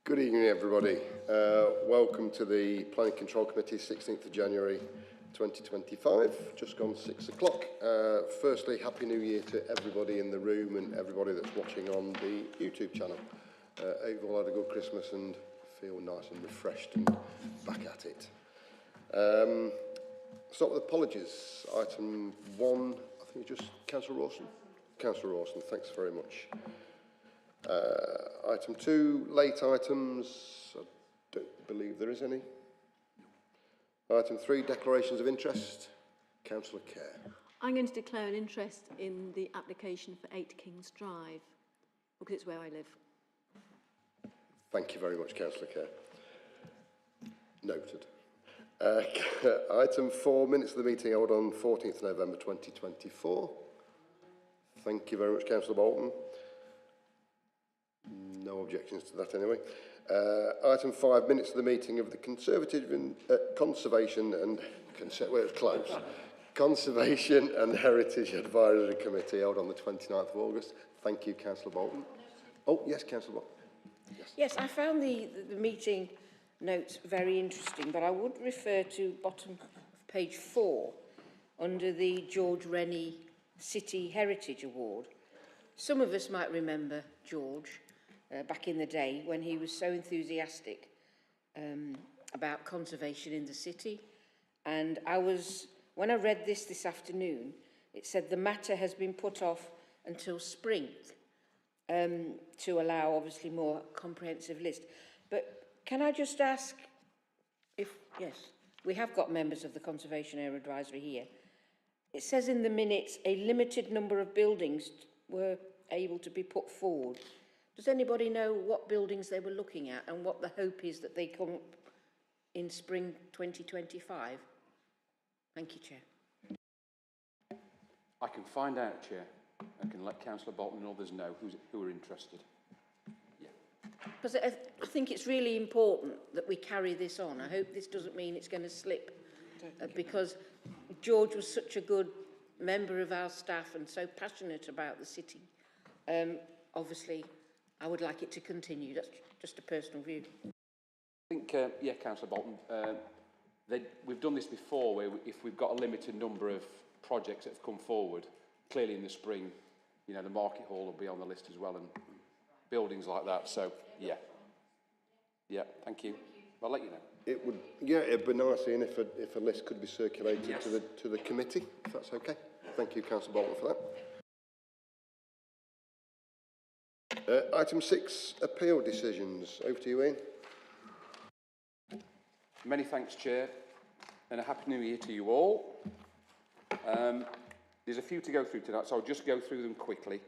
Good evening, everybody. Welcome to the Planning Control Committee, 16th of January 2025, just gone 6 o'clock. Firstly, Happy New Year to everybody in the room and everybody that's watching on the YouTube channel. You've all had a good Christmas and feel nice and refreshed and back at it. Start with apologies. Item 1, I think it's just Councillor Rawson. Councillor Rawson, thanks very much. Item 2, late items. I don't believe there is any. Item 3, declarations of interest. Councillor Kerr. I'm going to declare an interest in the application for 8 Kings Drive, because it's where I live. Thank you very much, Councillor Kerr. Noted. Item 4, minutes of the meeting held on 14th November 2024. Thank you very much, Councillor Bolton. No objections to that anyway. Item 5, minutes of the meeting of the Conservative Conservation and Conservation and Heritage Advisory Committee held on the 29th of August. Thank you, Councillor Bolton. Oh, yes, Councillor Bolton. Yes, I found the meeting notes very interesting, but I would refer to bottom of page 4 under the George Rennie City Heritage Award. Some of us might remember George back in the day when he was so enthusiastic about conservation in the city. And when I read this afternoon, it said the matter has been put off until spring to allow obviously more comprehensive list. But can I just ask yes, we have got members of the Conservation Area Advisory here. It says in the minutes a limited number of buildings were able to be put forward. Does anybody know what buildings they were looking at and what the hope is that they come up in spring 2025? Thank you, Chair. I can find out, Chair. I can let Councillor Bolton and others know who are interested. Yeah. Because I think it's really important that we carry this on. I hope this doesn't mean it's going to slip because George was such a good member of our staff and so passionate about the city. Obviously, I would like it to continue. That's just a personal view. I think, yeah, Councillor Bolton, we've done this before where if we've got a limited number of projects that have come forward, clearly in the spring, you know, the Market Hall will be on the list as well and buildings like that. So, yeah. Yeah, thank you. I'll let you know. It would, yeah, it'd be nice, Ian, if a list could be circulated yes. to the committee, if that's okay. Thank you, Councillor Bolton, for that. Item 6, appeal decisions. Over to you, Ian. Many thanks, Chair, and a Happy New Year to you all. There's a few to go through tonight, so I'll just go through them quickly.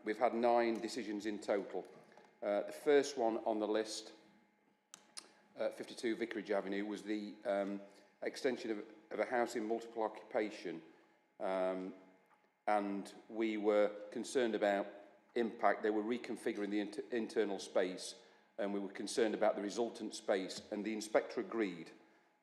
We've had 9 decisions in total. The first one on the list, 52 Vicarage Avenue, was the extension of a house in multiple occupation, and we were concerned about impact. They were reconfiguring the internal space and we were concerned about the resultant space, and the inspector agreed,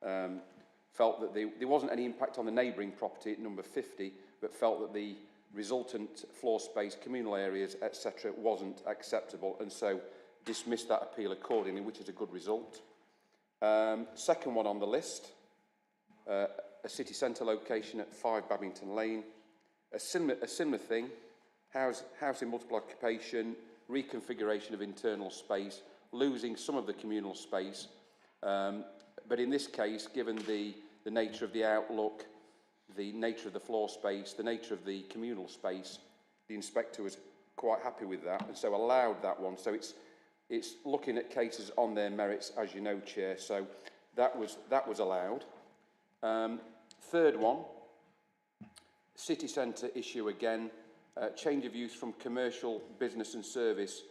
felt that there wasn't any impact on the neighbouring property at number 50, but felt that the resultant floor space, communal areas, etc. wasn't acceptable, and so dismissed that appeal accordingly, which is a good result. Second one on the list, a city centre location at 5 Babington Lane, a similar thing. House in multiple occupation, reconfiguration of internal space, losing some of the communal space. But in this case, given the nature of the outlook, the nature of the floor space, the nature of the communal space, the inspector was quite happy with that and so allowed that one. So it's looking at cases on their merits, as you know, Chair. So that was allowed. Third one, city centre issue again. Change of use from commercial, business and service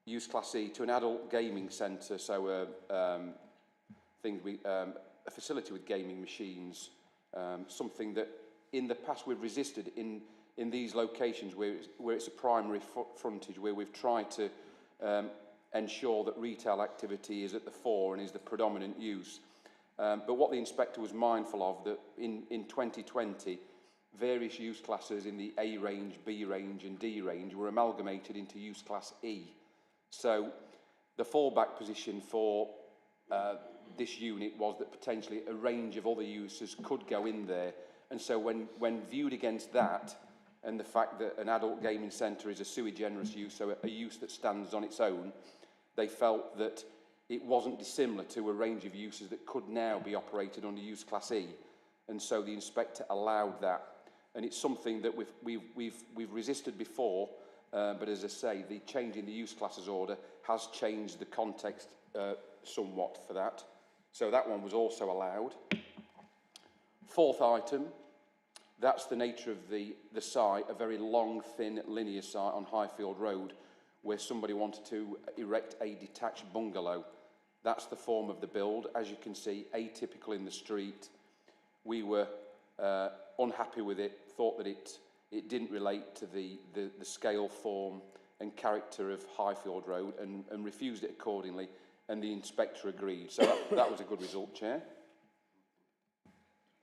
use class E to an adult gaming centre, so a facility with gaming machines, something that in the past we've resisted in these locations where it's a primary frontage, where we've tried to ensure that retail activity is at the fore and is the predominant use. But what the inspector was mindful of, that in 2020, various use classes in the A range, B range and D range were amalgamated into use class E. So the fallback position for this unit was that potentially a range of other uses could go in there. And so when viewed against that, and the fact that an adult gaming centre is a sui generis use, so a use that stands on its own, they felt that it wasn't dissimilar to a range of uses that could now be operated under use class E. And so the inspector allowed that. And it's something that we've resisted before, but as I say, the change in the use classes order has changed the context somewhat for that. So that one was also allowed. Fourth item, that's the nature of the site, a very long, thin, linear site on Highfield Road, where somebody wanted to erect a detached bungalow. That's the form of the build. As you can see, atypical in the street. We were unhappy with it, thought that it didn't relate to the scale, form and character of Highfield Road, and refused it accordingly, and the inspector agreed. So that was a good result, Chair.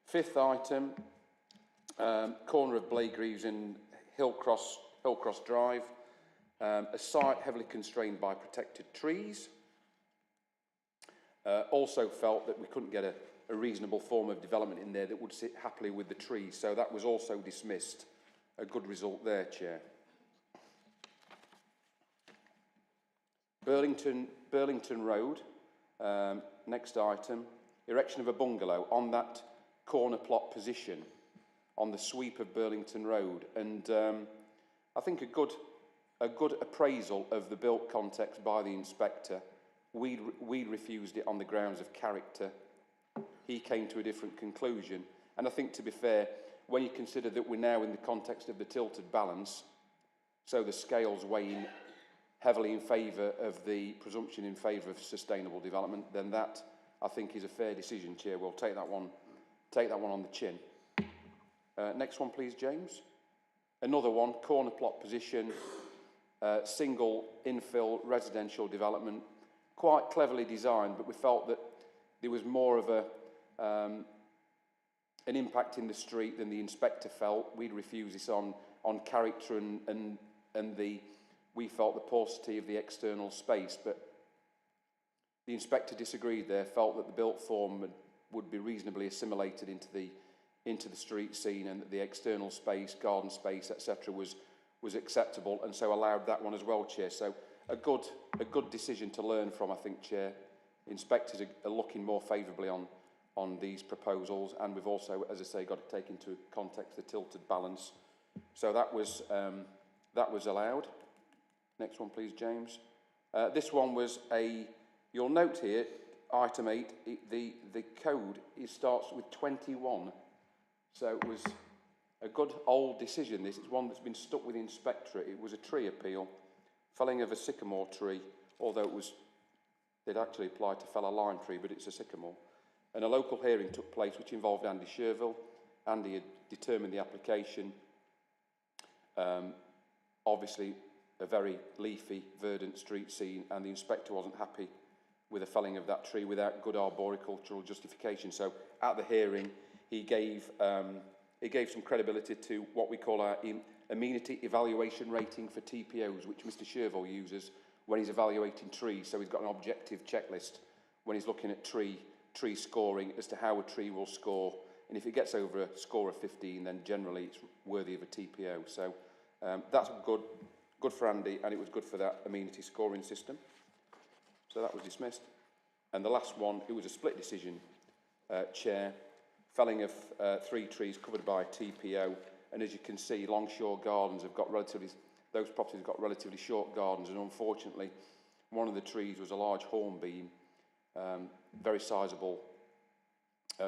Fifth item, corner of Blaegreaves and Hillcross Drive, a site heavily constrained by protected trees. Also felt that we couldn't get a reasonable form of development in there that would sit happily with the trees, so that was also dismissed. A good result there, Chair. Burlington Road, next item, erection of a bungalow on that corner plot position on the sweep of Burlington Road, and I think a good appraisal of the built context by the inspector. We refused it on the grounds of character. He came to a different conclusion, and I think, to be fair, when you consider that we're now in the context of the tilted balance, so the scales weighing heavily in favour of the presumption in favour of sustainable development, then that, I think, is a fair decision, Chair. We'll take that one on the chin. Next one, please, James. Another one, corner plot position, single infill residential development, quite cleverly designed, but we felt that there was more of an impact in the street than the inspector felt. We'd refuse this on character and we felt the paucity of the external space, but the inspector disagreed there, felt that the built form would be reasonably assimilated into the street scene, and that the external space, garden space, etc. was acceptable, and so allowed that one as well, Chair. So a good decision to learn from, I think, Chair. Inspectors are looking more favourably on these proposals, and we've also, as I say, got to take into context the tilted balance. So that was allowed. Next one, please, James. This one was you'll note here, item 8, the code, it starts with 21. So it was a good old decision, this. It's one that's been stuck with the inspectorate. It was a tree appeal, felling of a sycamore tree, although they'd actually applied to fell a lime tree, but it's a sycamore. And a local hearing took place which involved Andy Sherville. Andy had determined the application. Obviously, a very leafy, verdant street scene, and the inspector wasn't happy with the felling of that tree without good arboricultural justification. So at the hearing, he gave some credibility to what we call our amenity evaluation rating for TPOs, which Mr. Sherville uses when he's evaluating trees. So he's got an objective checklist when he's looking at tree scoring as to how a tree will score. And if it gets over a score of 15, then generally it's worthy of a TPO. So that's good for Andy, and it was good for that amenity scoring system. So that was dismissed. And the last one, it was a split decision, Chair. Felling of 3 trees covered by TPO, and as you can see, Longshore Gardens have got those properties have got relatively short gardens, and unfortunately, one of the trees was a large hornbeam, very sizable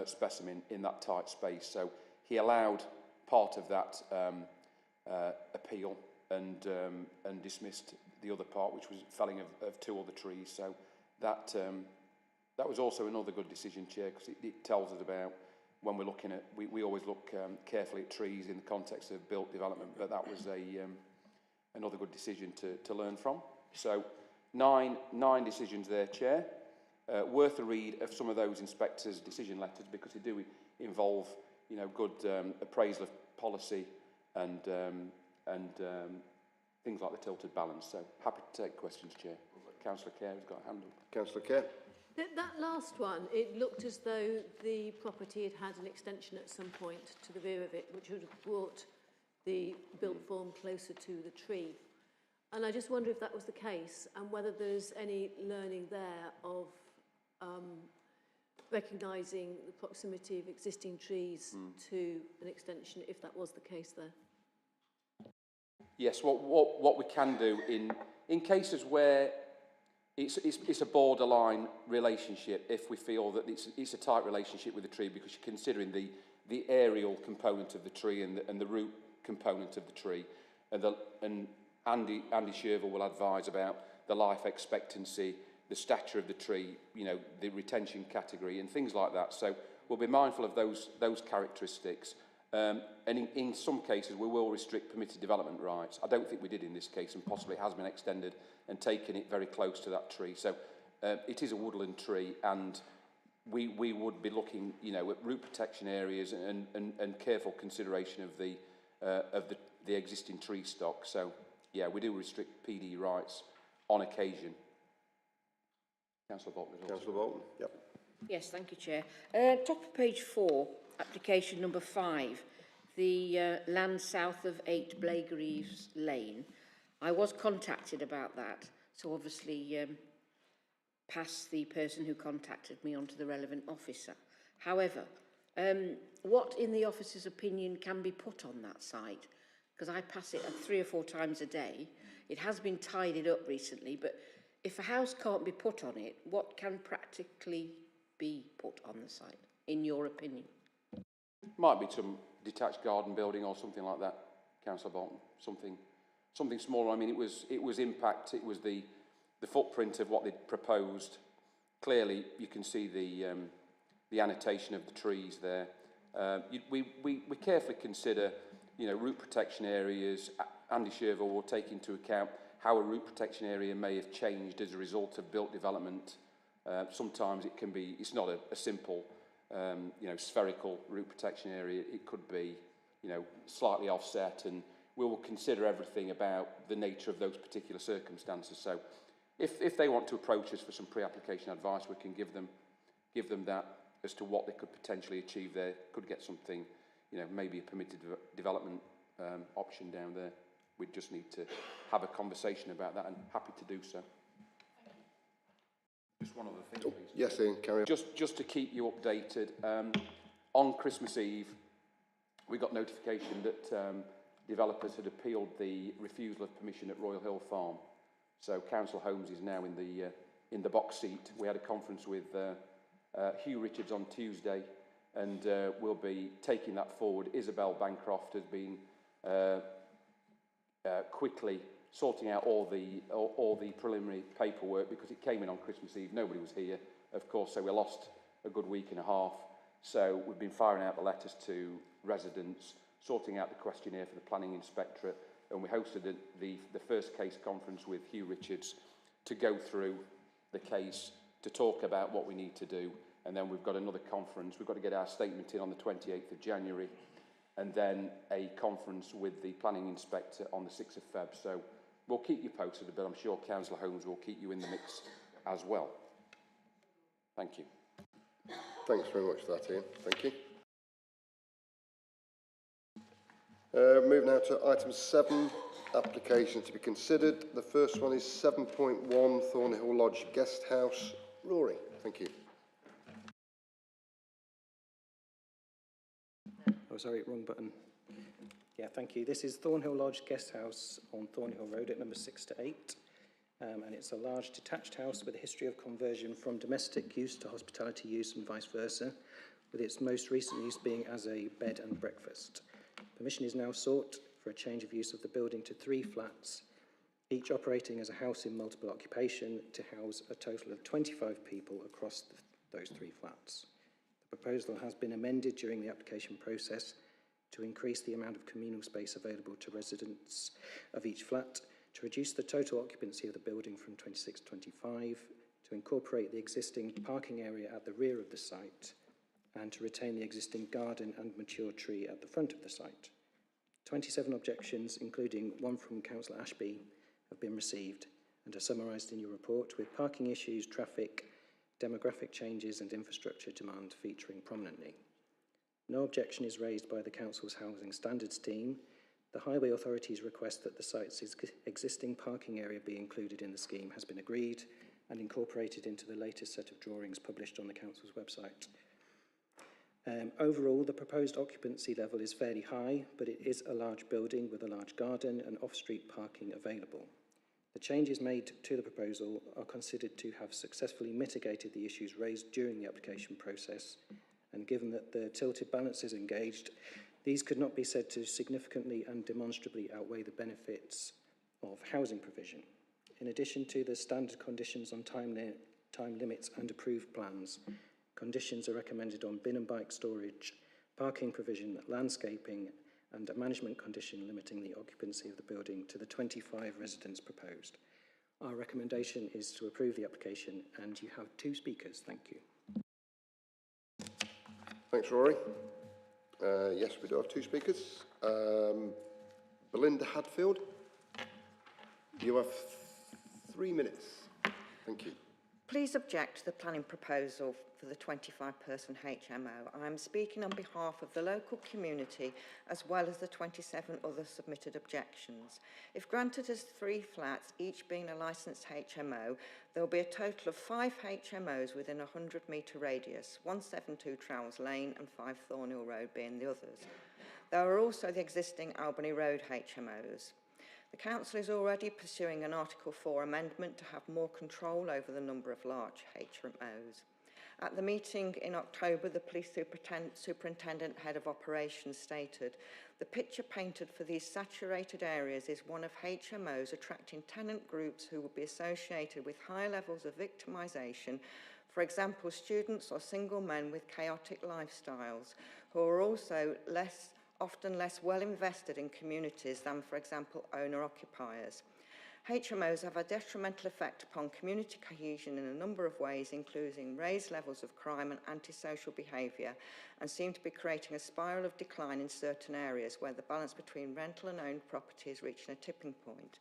specimen in that tight space. So he allowed part of that appeal and dismissed the other part, which was felling of 2 other trees. So that was also another good decision, Chair, because it tells us about, when we're looking at, we always look carefully at trees in the context of built development, but that was another good decision to learn from. So nine decisions there, Chair. Worth a read of some of those inspectors' decision letters, because they do involve, good appraisal of policy and things like the tilted balance. So happy to take questions, Chair. Councillor Kerr has got a hand up. Councillor Kerr. That last one, it looked as though the property had had an extension at some point to the rear of it, which would have brought the built form closer to the tree. And I just wonder if that was the case and whether there's any learning there of recognising the proximity of existing trees to an extension, if that was the case there. Yes, what we can do in cases where it's a borderline relationship, if we feel that it's a tight relationship with the tree because you're considering the aerial component of the tree and the root component of the tree, and Andy Sherville will advise about the life expectancy, the stature of the tree, you know, the retention category and things like that. So we'll be mindful of those characteristics. And in some cases, we will restrict permitted development rights. I don't think we did in this case, and possibly it has been extended and taken it very close to that tree. So it is a woodland tree, and we would be looking, you know, at root protection areas and careful consideration of the existing tree stock. So yeah, we do restrict PD rights on occasion. Councillor Bolton. Councillor Bolton. Yep. Yes, thank you, Chair. Top of page 4, application number 5, the land south of 8 Blaegreaves Lane. I was contacted about that, so obviously pass the person who contacted me on to the relevant officer. However, what in the officer's opinion can be put on that site? Because I pass it 3 or 4 times a day. It has been tidied up recently, but if a house can't be put on it, what can practically be put on the site, in your opinion? Might be some detached garden building or something like that, Councillor Bolton. Something smaller. I mean, it was impact. It was the footprint of what they'd proposed. Clearly, you can see the annotation of the trees there. We carefully consider, you know, root protection areas. Andy Sherville will take into account how a root protection area may have changed as a result of built development. Sometimes it can be, it's not a simple, you know, spherical root protection area. It could be, you know, slightly offset, and we will consider everything about the nature of those particular circumstances. So if they want to approach us for some pre-application advice, we can give them that as to what they could potentially achieve there. Could get something, you know, maybe a permitted development option down there. We just need to have a conversation about that, and happy to do so. Just one other thing, please. Yes, Ian, carry on. Just to keep you updated, on Christmas Eve, we got notification that developers had appealed the refusal of permission at Royal Hill Farm. So Council Homes is now in the box seat. We had a conference with Hugh Richards on Tuesday, and we'll be taking that forward. Isabel Bancroft has been quickly sorting out all the preliminary paperwork because it came in on Christmas Eve. Nobody was here, of course, so we lost a good week and a half. So we've been firing out the letters to residents, sorting out the questionnaire for the planning inspectorate, and we hosted the first case conference with Hugh Richards to go through the case, to talk about what we need to do, and then we've got another conference. We've got to get our statement in on the 28th of January, and then a conference with the planning inspector on the 6th of Feb. So we'll keep you posted, but I'm sure Councillor Holmes will keep you in the mix as well. Thank you. Thanks very much for that, Ian. Thank you. Move now to item 7, applications to be considered. The first one is 7.1 Thornhill Lodge Guest House. Rory, thank you. Oh, sorry, wrong button. Yeah, thank you. This is Thornhill Lodge Guest House on Thornhill Road at number 6 to 8. And it's a large detached house with a history of conversion from domestic use to hospitality use and vice versa, with its most recent use being as a bed and breakfast. Permission is now sought for a change of use of the building to 3 flats, each operating as a house in multiple occupation to house a total of 25 people across those 3 flats. The proposal has been amended during the application process to increase the amount of communal space available to residents of each flat, to reduce the total occupancy of the building from 26 to 25, to incorporate the existing parking area at the rear of the site, and to retain the existing garden and mature tree at the front of the site. 27 objections, including one from Councillor Ashby, have been received, and are summarised in your report, with parking issues, traffic, demographic changes and infrastructure demand featuring prominently. No objection is raised by the Council's Housing Standards team. The Highway Authority's request that the site's existing parking area be included in the scheme has been agreed and incorporated into the latest set of drawings published on the Council's website. Overall, the proposed occupancy level is fairly high, but it is a large building with a large garden and off-street parking available. The changes made to the proposal are considered to have successfully mitigated the issues raised during the application process, and given that the tilted balance is engaged, these could not be said to significantly and demonstrably outweigh the benefits of housing provision. In addition to the standard conditions on time limits and approved plans, conditions are recommended on bin and bike storage, parking provision, landscaping, and a management condition limiting the occupancy of the building to the 25 residents proposed. Our recommendation is to approve the application, and you have 2 speakers. Thank you. Thanks, Rory. Yes, we do have 2 speakers. Belinda Hadfield, you have 3 minutes. Thank you. Please object to the planning proposal for the 25-person HMO. I am speaking on behalf of the local community as well as the 27 other submitted objections. If granted as 3 flats, each being a licensed HMO, there will be a total of 5 HMOs within a 100-metre radius, 172 Trowels Lane and 5 Thornhill Road being the others. There are also the existing Albany Road HMOs. The Council is already pursuing an Article 4 amendment to have more control over the number of large HMOs. At the meeting in October, the Police Superintendent Head of Operations stated, "The picture painted for these saturated areas is one of HMOs attracting tenant groups who will be associated with higher levels of victimisation, for example, students or single men with chaotic lifestyles, who are also often less well invested in communities than, for example, owner-occupiers. HMOs have a detrimental effect upon community cohesion in a number of ways, including raised levels of crime and antisocial behaviour, and seem to be creating a spiral of decline in certain areas where the balance between rental and owned property is reaching a tipping point.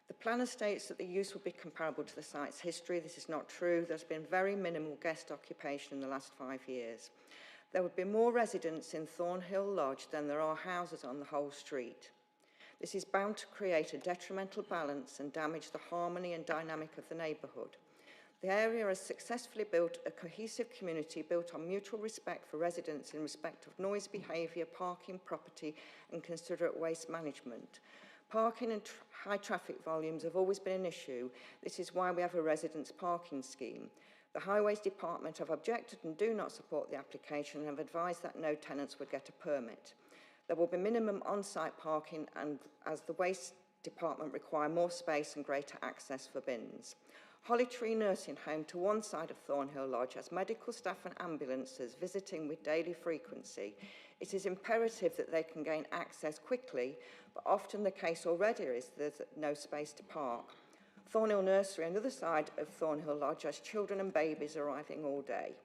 The planner states that the use will be comparable to the site's history. This is not true. There's been very minimal guest occupation in the last 5 years. There would be more residents in Thornhill Lodge than there are houses on the whole street. This is bound to create a detrimental balance and damage the harmony and dynamic of the neighbourhood. The area has successfully built a cohesive community built on mutual respect for residents in respect of noise behaviour, parking, property and considerate waste management. Parking and high traffic volumes have always been an issue. This is why we have a residents' parking scheme. The Highways Department have objected and do not support the application and have advised that no tenants would get a permit. There will be minimum on-site parking and as the Waste Department require more space and greater access for bins. Holly Tree Nursing Home to one side of Thornhill Lodge has medical staff and ambulances visiting with daily frequency. It is imperative that they can gain access quickly, but often the case already is there's no space to park. Thornhill Nursery on the other side of Thornhill Lodge has children and babies arriving all day.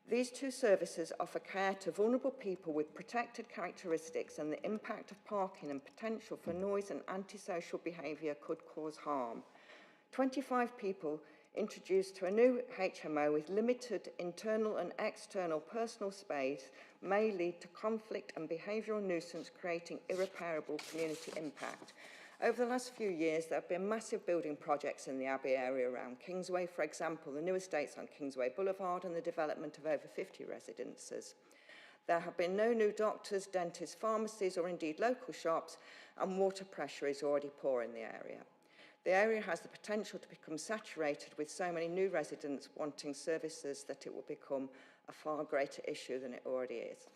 These 2 services offer care to vulnerable people with protected characteristics, and the impact of parking and potential for noise and antisocial behaviour could cause harm. 25 people introduced to a new HMO with limited internal and external personal space may lead to conflict and behavioural nuisance, creating irreparable community impact. Over the last few years, there have been massive building projects in the Abbey area around Kingsway, for example, the new estates on Kingsway Boulevard and the development of over 50 residences. There have been no new doctors, dentists, pharmacies, or indeed local shops, and water pressure is already poor in the area. The area has the potential to become saturated with so many new residents wanting services that it will become a far greater issue than it already is.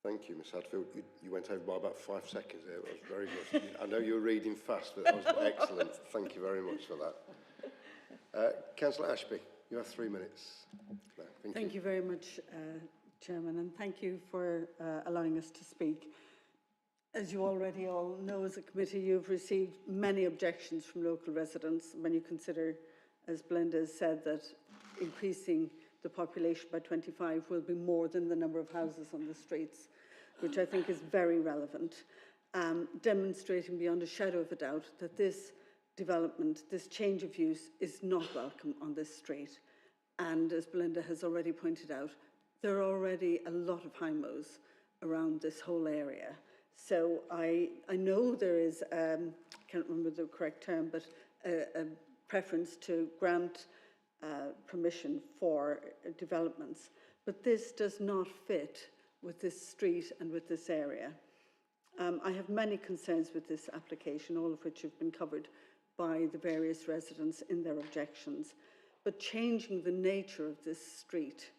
Thank you, Ms Hadfield. You went over by about 5 seconds there. It was very good. I know you were reading fast, but that was excellent. Thank you very much for that. Councillor Ashby, you have 3 minutes. No, thank you very much, Chairman, and thank you for allowing us to speak. As you already all know, as a committee, you've received many objections from local residents when you consider, as Belinda has said, that increasing the population by 25 will be more than the number of houses on the streets, which I think is very relevant, demonstrating beyond a shadow of a doubt that this development, this change of use is not welcome on this street. And as Belinda has already pointed out, there are already a lot of HIMOs around this whole area. So I know there is, I can't remember the correct term, but a preference to grant permission for developments. But this does not fit with this street and with this area. I have many concerns with this application, all of which have been covered by the various residents in their objections. But changing the nature of this street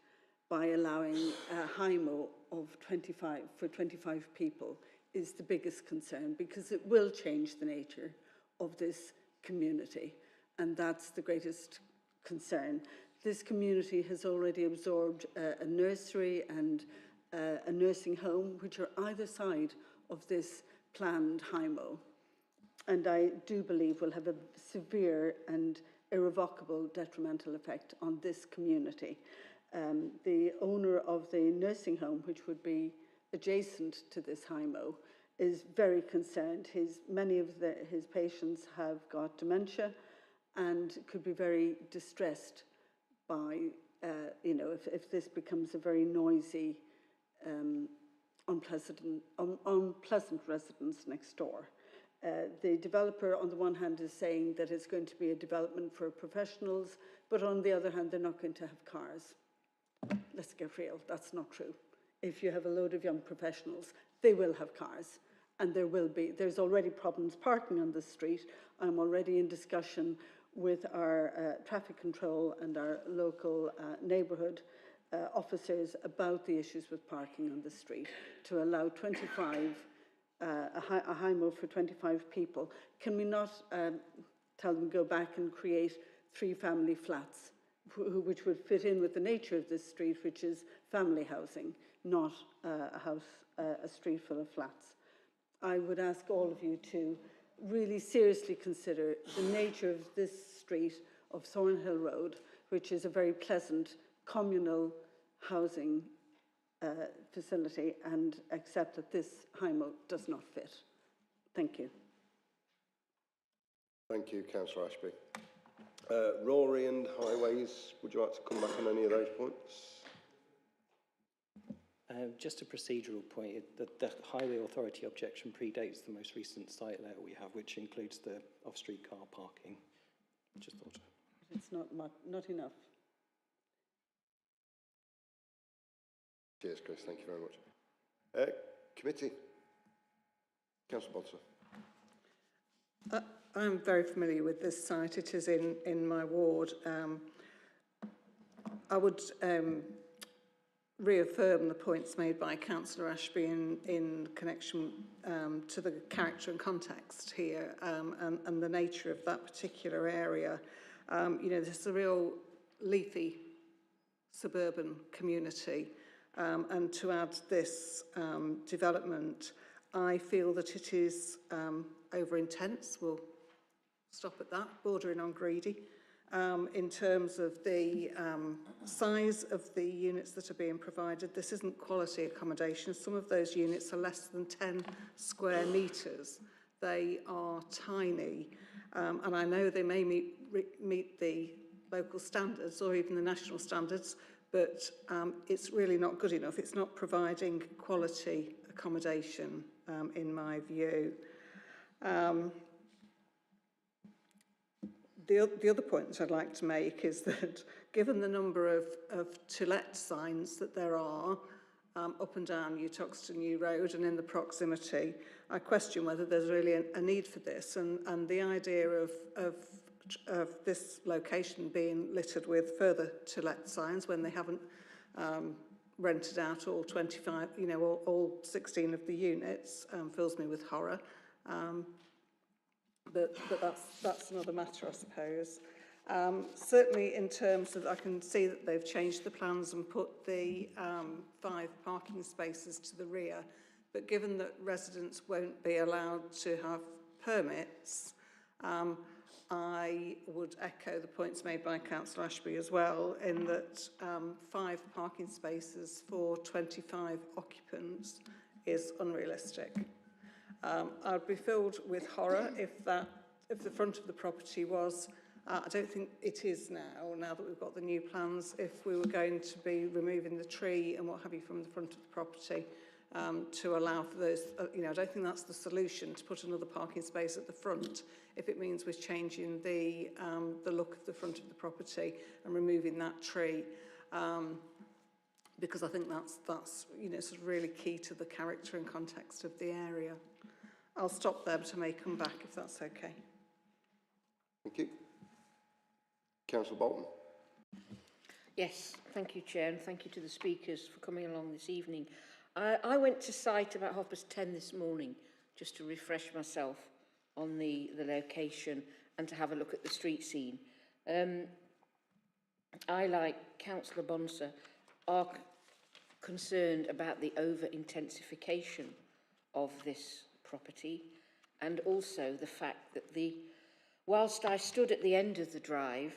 by allowing a HIMO of 25 people is the biggest concern, because it will change the nature of this community, and that's the greatest concern. This community has already absorbed a nursery and a nursing home, which are either side of this planned HIMO, and I do believe will have a severe and irrevocable detrimental effect on this community. The owner of the nursing home, which would be adjacent to this HIMO, is very concerned. Many of his patients have got dementia and could be very distressed by, if this becomes a very noisy, unpleasant residence next door. The developer, on the one hand, is saying that it's going to be a development for professionals, but on the other hand, they're not going to have cars. Let's get real, that's not true. If you have a load of young professionals, they will have cars, and there's already problems parking on the street. I'm already in discussion with our traffic control and our local neighbourhood officers about the issues with parking on the street to allow 25 a HIMO for 25 people. Can we not tell them go back and create 3 family flats, which would fit in with the nature of this street, which is family housing, not a street full of flats? I would ask all of you to really seriously consider the nature of this street of Thornhill Road, which is a very pleasant communal housing facility, and accept that this HIMO does not fit. Thank you. Thank you, Councillor Ashby. Rory and Highways, would you like to come back on any of those points? Just a procedural point, the Highway Authority objection predates the most recent site letter we have, which includes the off-street car parking. Just thought. It's not enough. Cheers, Chris. Thank you very much. Committee. Councillor Bodson. I'm very familiar with this site. It is in my ward. I would reaffirm the points made by Councillor Ashby in connection to the character and context here and the nature of that particular area. This is a real leafy suburban community, and to add this development, I feel that it is over intense. We'll stop at that, bordering on greedy. In terms of the size of the units that are being provided, this isn't quality accommodation. Some of those units are less than 10 square metres. They are tiny, and I know they may meet the local standards or even the national standards, but it's really not good enough. It's not providing quality accommodation, in my view. The other point that I'd like to make is that given the number of to let signs that there are up and down Uttoxeter New Road and in the proximity, I question whether there's really a need for this, and the idea of this location being littered with further to let signs when they haven't rented out all 25, all 16 of the units, fills me with horror. But that's another matter, I suppose. Certainly in terms of, I can see that they've changed the plans and put the 5 parking spaces to the rear, but given that residents won't be allowed to have permits, I would echo the points made by Councillor Ashby as well, in that 5 parking spaces for 25 occupants is unrealistic. I'd be filled with horror if that if the front of the property was, I don't think it is now that we've got the new plans, if we were going to be removing the tree and what have you from the front of the property to allow for those, I don't think that's the solution, to put another parking space at the front, if it means we're changing the look of the front of the property and removing that tree. Because I think that's sort of really key to the character and context of the area. I'll stop there, but I may come back if that's okay. Thank you. Councillor Bolton. Yes, thank you, Chair, and thank you to the speakers for coming along this evening. I went to site about 10:30 this morning just to refresh myself on the location and to have a look at the street scene. I, like Councillor Bonser, are concerned about the over-intensification of this property, and also the fact that whilst I stood at the end of the drive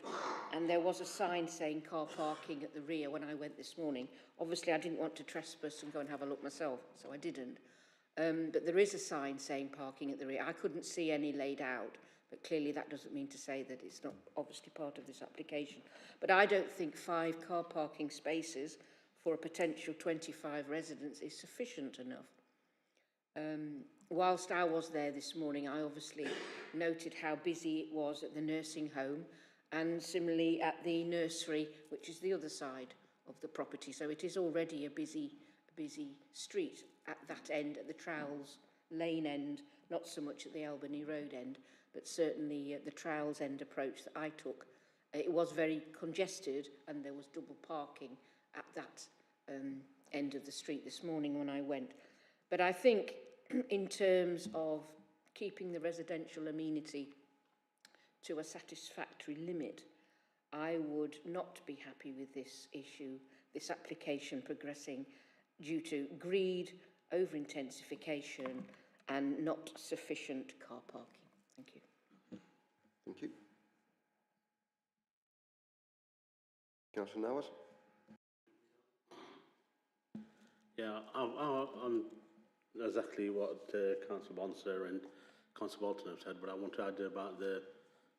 and there was a sign saying car parking at the rear when I went this morning, obviously I didn't want to trespass and go and have a look myself, so I didn't. But there is a sign saying parking at the rear. I couldn't see any laid out, but clearly that doesn't mean to say that it's not obviously part of this application. But I don't think 5 car parking spaces for a potential 25 residents is sufficient enough. Whilst I was there this morning, I obviously noted how busy it was at the nursing home and similarly at the nursery, which is the other side of the property. So it is already a busy street at that end, at the Trowels Lane end, not so much at the Albany Road end, but certainly at the Trowels end approach that I took. It was very congested and there was double parking at that end of the street this morning when I went. But I think in terms of keeping the residential amenity to a satisfactory limit, I would not be happy with this issue, this application progressing due to greed, over-intensification and not sufficient car parking. Thank you. Thank you. Councillor Nawaz. Yeah, I'm exactly what Councillor Bonser and Councillor Bolton have said, but I want to add about the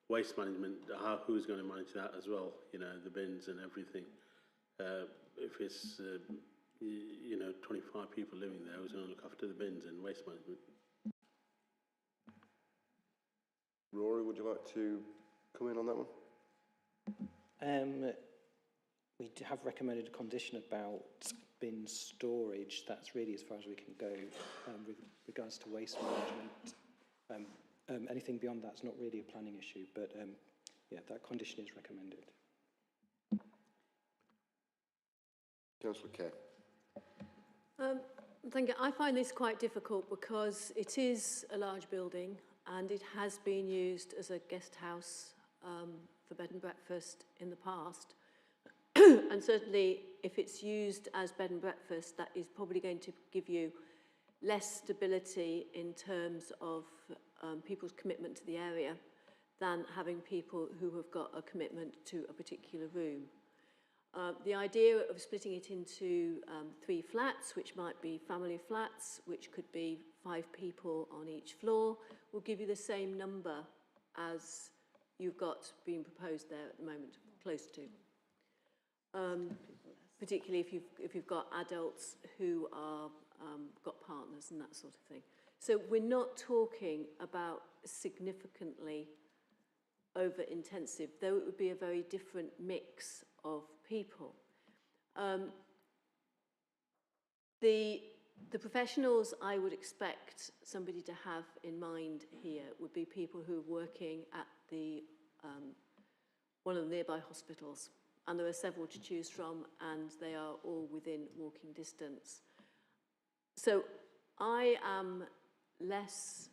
waste management, who's going to manage that as well, the bins and everything. If it's, 25 people living there, who's going to look after the bins and waste management? Rory, would you like to come in on that one? We have recommended a condition about bin storage. That's really as far as we can go with regards to waste management. Anything beyond that's not really a planning issue, but yeah, that condition is recommended. Councillor Kerr. Thank you. I find this quite difficult because it is a large building and it has been used as a guest house for bed and breakfast in the past. And certainly if it's used as bed and breakfast, that is probably going to give you less stability in terms of people's commitment to the area than having people who have got a commitment to a particular room. The idea of splitting it into 3 flats, which might be family flats, which could be 5 people on each floor, will give you the same number as you've got being proposed there at the moment, close to. Particularly if you've got adults who are got partners and that sort of thing. So we're not talking about significantly over-intensive, though it would be a very different mix of people. The professionals I would expect somebody to have in mind here would be people who are working at the one of the nearby hospitals. And there are several to choose from, and they are all within walking distance. So I am less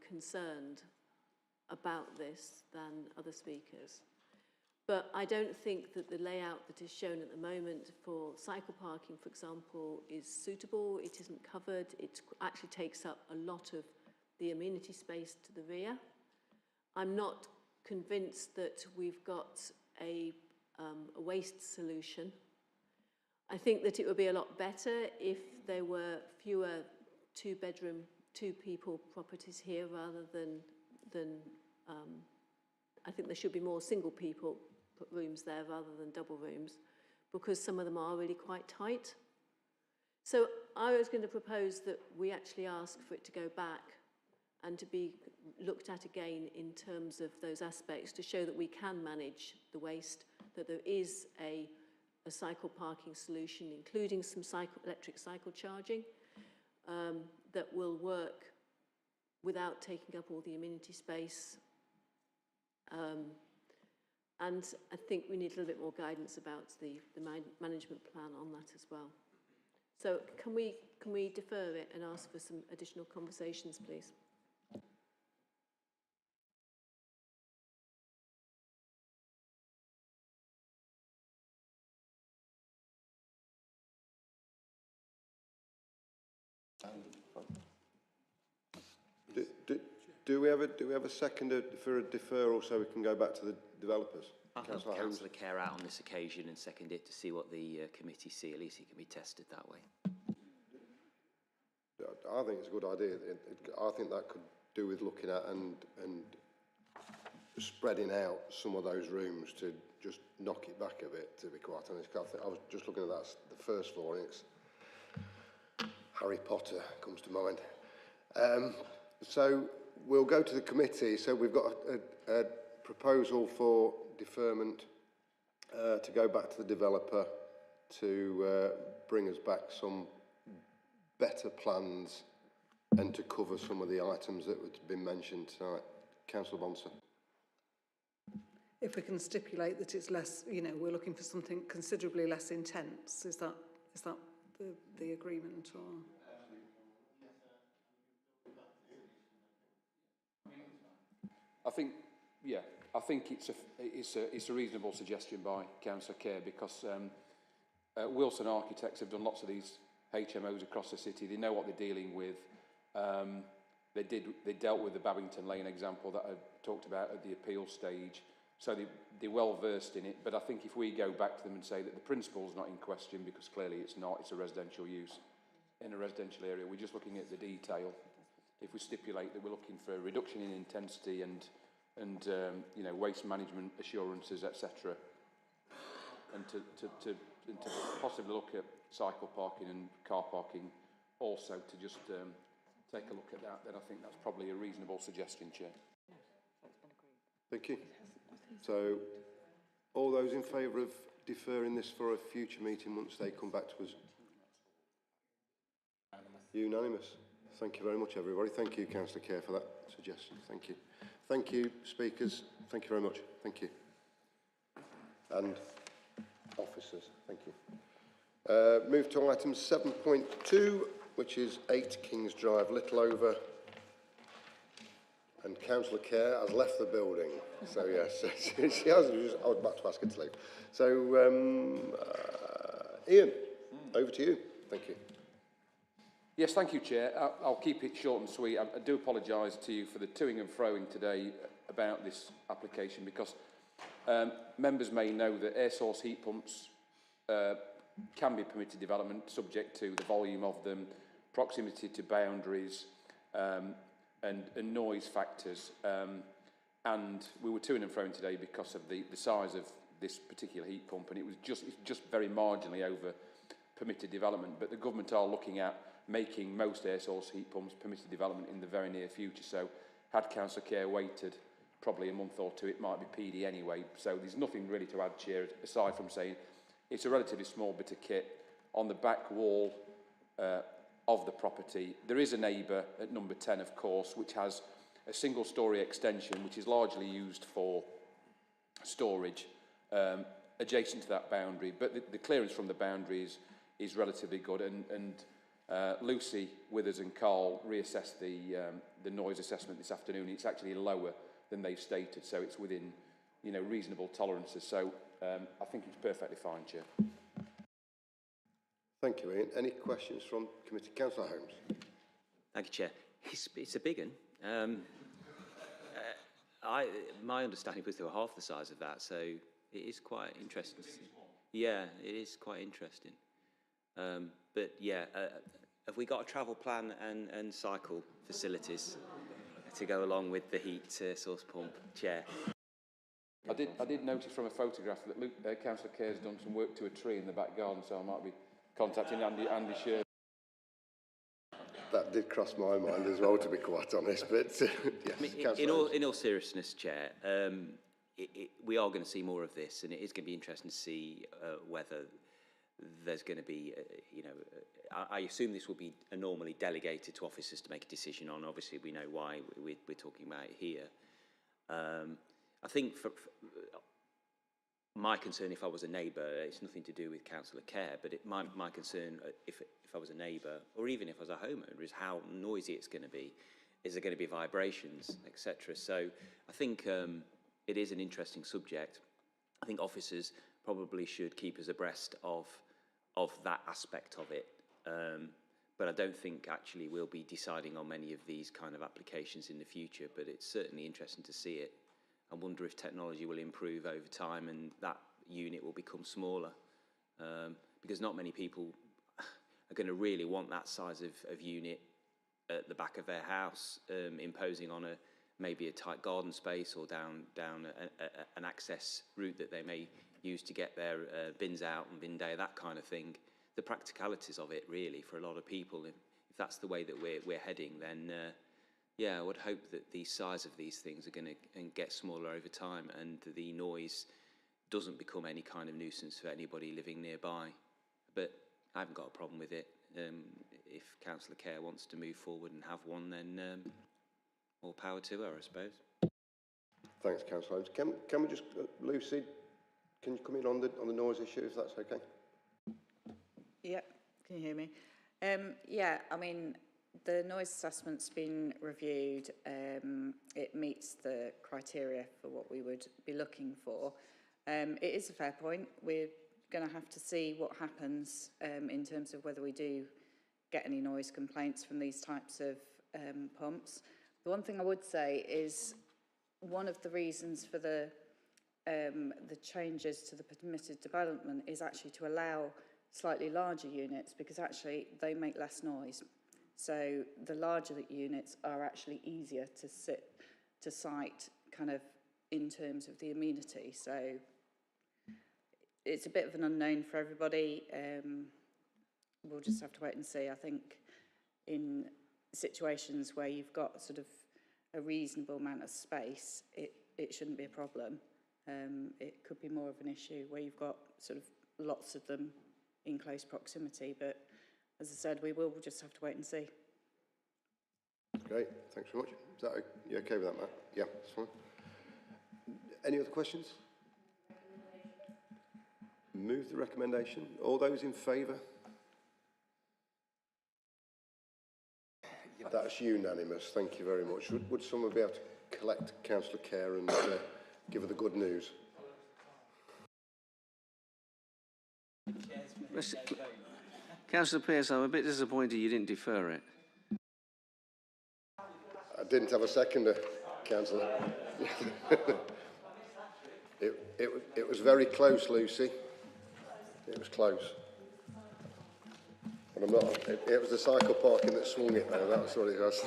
concerned about this than other speakers. But I don't think that the layout that is shown at the moment for cycle parking, for example, is suitable. It isn't covered. It actually takes up a lot of the amenity space to the rear. I'm not convinced that we've got a waste solution. I think that it would be a lot better if there were fewer 2-bedroom, 2-people properties here rather than than I think there should be more single people put rooms there rather than double rooms, because some of them are really quite tight. So I was going to propose that we actually ask for it to go back and to be looked at again in terms of those aspects, to show that we can manage the waste, that there is a cycle parking solution, including some electric cycle charging, that will work without taking up all the amenity space. And I think we need a little bit more guidance about the management plan on that as well. So can we defer it and ask for some additional conversations, please? Do we have a second for a deferral so we can go back to the developers? I think Councillor Kerr out on this occasion and second it to see what the committee see. At least it can be tested that way. I think it's a good idea. I think that could do with looking at and spreading out some of those rooms to just knock it back a bit, to be quite honest. I was just looking at that, the first floor, and it's Harry Potter comes to mind. So we'll go to the committee. So we've got a proposal for deferment to go back to the developer to bring us back some better plans and to cover some of the items that have been mentioned tonight. Councillor Bonser. If we can stipulate that it's less, you know, we're looking for something considerably less intense, is that the agreement, or? I think, yeah, I think it's a reasonable suggestion by Councillor Kerr, because Wilson Architects have done lots of these HMOs across the city. They know what they're dealing with. They dealt with the Babington Lane example that I talked about at the appeal stage, so they're well versed in it. But I think if we go back to them and say that the principle's not in question, because clearly it's not, it's a residential use in a residential area, we're just looking at the detail. If we stipulate that we're looking for a reduction in intensity and you know, waste management assurances, etc., and to possibly look at cycle parking and car parking also, to just take a look at that, then I think that's probably a reasonable suggestion, Chair. Thank you. So, all those in favour of deferring this for a future meeting once they come back to us? Unanimous. Thank you very much, everybody. Thank you, Councillor Kerr, for that suggestion. Thank you. Thank you, speakers. Thank you very much. Thank you. And officers. Thank you. Move to item 7.2, which is 8 Kings Drive, Littleover. And Councillor Kerr has left the building. So, yes, she has. I was about to ask her to leave. So, Ian, over to you. Thank you. Yes, thank you, Chair. I'll keep it short and sweet. I do apologise to you for the toing and froing today about this application, because members may know that air source heat pumps can be permitted development subject to the volume of them, proximity to boundaries, and noise factors. And we were toing and froing today because of the size of this particular heat pump, and it's just very marginally over permitted development. But the government are looking at making most air source heat pumps permitted development in the very near future. So had Councillor Kerr waited probably a month or two, it might be PD anyway. So there's nothing really to add, Chair, aside from saying it's a relatively small bit of kit on the back wall of the property. There is a neighbour at number 10, of course, which has a single-storey extension, which is largely used for storage adjacent to that boundary. But the clearance from the boundary is relatively good, and Lucy Withers and Carl reassessed the noise assessment this afternoon. It's actually lower than they've stated, so it's within, you know, reasonable tolerances. So I think it's perfectly fine, Chair. Thank you, Ian. Any questions from committee? Councillor Holmes. Thank you, Chair. It's a big one. My understanding was they were half the size of that, so it is quite interesting to see. Yeah, it is quite interesting. But yeah, have we got a travel plan and cycle facilities? to go along with the heat source pump, Chair. I did notice from a photograph that Councillor Kerr's done some work to a tree in the back garden, so I might be contacting Andy Sher. That did cross my mind as well, to be quite honest, but yes. I mean, Councillor in all seriousness, Chair, we are going to see more of this, and it is going to be interesting to see whether there's going to be, I assume this will be normally delegated to officers to make a decision on. Obviously, we know why we're talking about it here. I think for my concern, if I was a neighbour, it's nothing to do with Councillor Kerr, but my concern, if I was a neighbour, or even if I was a homeowner, is how noisy it's going to be. Is there going to be vibrations, etc.? So I think it is an interesting subject. I think officers probably should keep us abreast of that aspect of it. But I don't think actually we'll be deciding on many of these kind of applications in the future, but it's certainly interesting to see it. I wonder if technology will improve over time and that unit will become smaller, because not many people are going to really want that size of unit at the back of their house, imposing on maybe a tight garden space or down an access route that they may use to get their bins out and bin day, that kind of thing. The practicalities of it, really, for a lot of people, if that's the way that we're heading, then yeah, I would hope that the size of these things are going to get smaller over time, and the noise doesn't become any kind of nuisance for anybody living nearby. But I haven't got a problem with it. If Councillor Kerr wants to move forward and have one, then more power to her, I suppose. Thanks, Councillor Holmes. Can we just, Lucy, can you come in on the noise issue, if that's okay? Yeah, can you hear me? Yeah, I mean, the noise assessment's been reviewed. It meets the criteria for what we would be looking for. It is a fair point. We're going to have to see what happens in terms of whether we do get any noise complaints from these types of pumps. The one thing I would say is one of the reasons for the changes to the permitted development is actually to allow slightly larger units, because actually they make less noise. So the larger the units are actually easier to site kind of in terms of the amenity. So it's a bit of an unknown for everybody. We'll just have to wait and see. I think in situations where you've got sort of a reasonable amount of space, it shouldn't be a problem. It could be more of an issue where you've got sort of lots of them in close proximity, but as I said, we'll just have to wait and see. Great, thanks very much. Is that, you okay with that, Matt? Yeah, that's fine. Any other questions? Move the recommendation. All those in favour? That's unanimous. Thank you very much. Would someone be able to collect Councillor Kerr and give her the good news? Councillor Pearce, I'm a bit disappointed you didn't defer it. I didn't have a seconder, Councillor. It was very close, Lucy. It was close. And I'm not. It was the cycle parking that swung it though. That's what it was.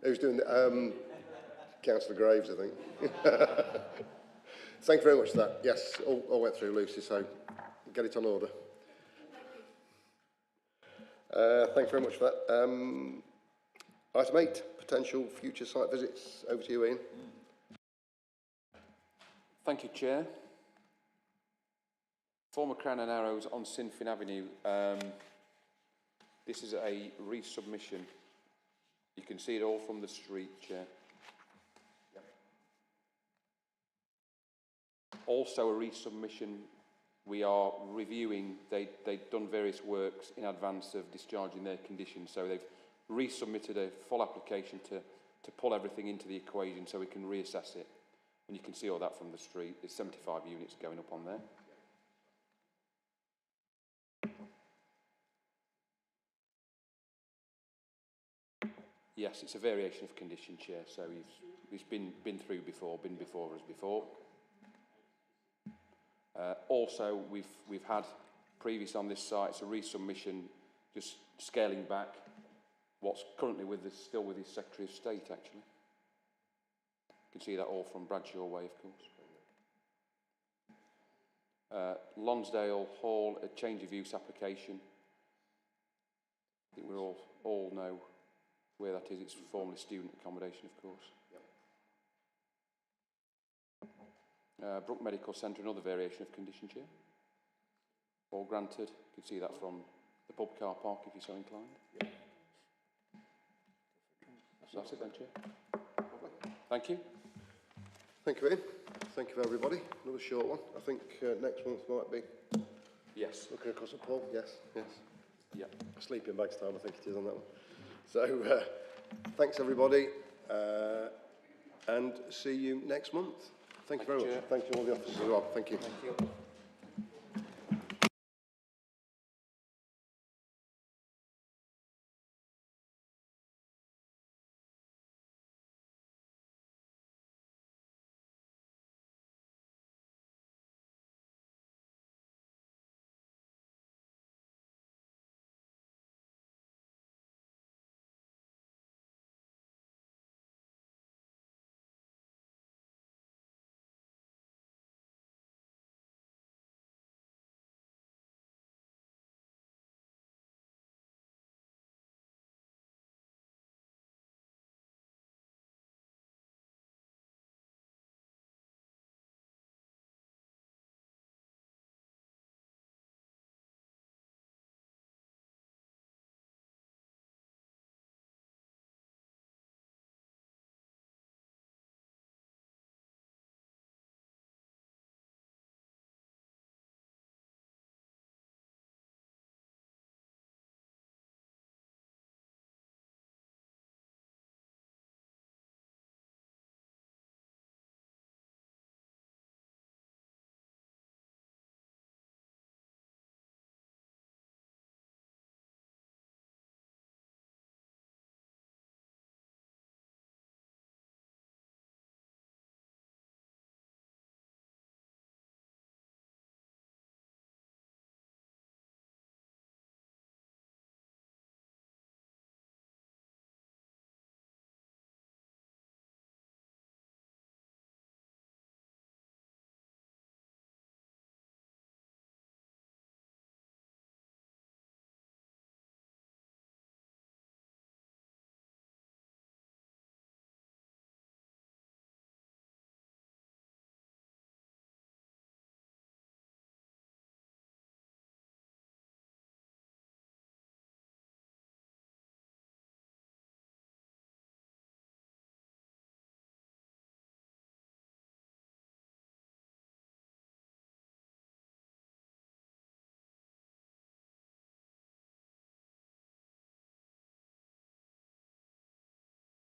Who's doing the Councillor Graves, I think. Thank you very much for that. Yes, all went through, Lucy, so get it on order. Thanks very much for that. Item 8, potential future site visits. Over to you, Ian. Thank you, Chair. Former Crown and Arrows on Sinfin Avenue. This is a resubmission. You can see it all from the street, Chair. Yep. Also a resubmission. We are reviewing, they've done various works in advance of discharging their conditions, so they've resubmitted a full application to pull everything into the equation so we can reassess it. And you can see all that from the street. There's 75 units going up on there. Yes, it's a variation of condition, Chair, so he's been before us before. Also, we've had previous on this site, it's a resubmission, just scaling back what's currently still with his Secretary of State, actually. You can see that all from Bradshaw Way, of course. Lonsdale Hall, a change of use application. I think we all know where that is. It's formerly student accommodation, of course. Brook Medical Centre, another variation of condition, Chair. All granted. You can see that from the pub car park if you're so inclined. So that's it then, Chair. Thank you. Thank you, Ian. Thank you, everybody. Another short one. I think next month might be... Yes. Looking across at Paul. Yes, yes. Yeah. Sleeping bags time, I think it is on that one. So, thanks, everybody. And see you next month. Thank you very much. Thank you all the officers as well. Thank you. Thank you.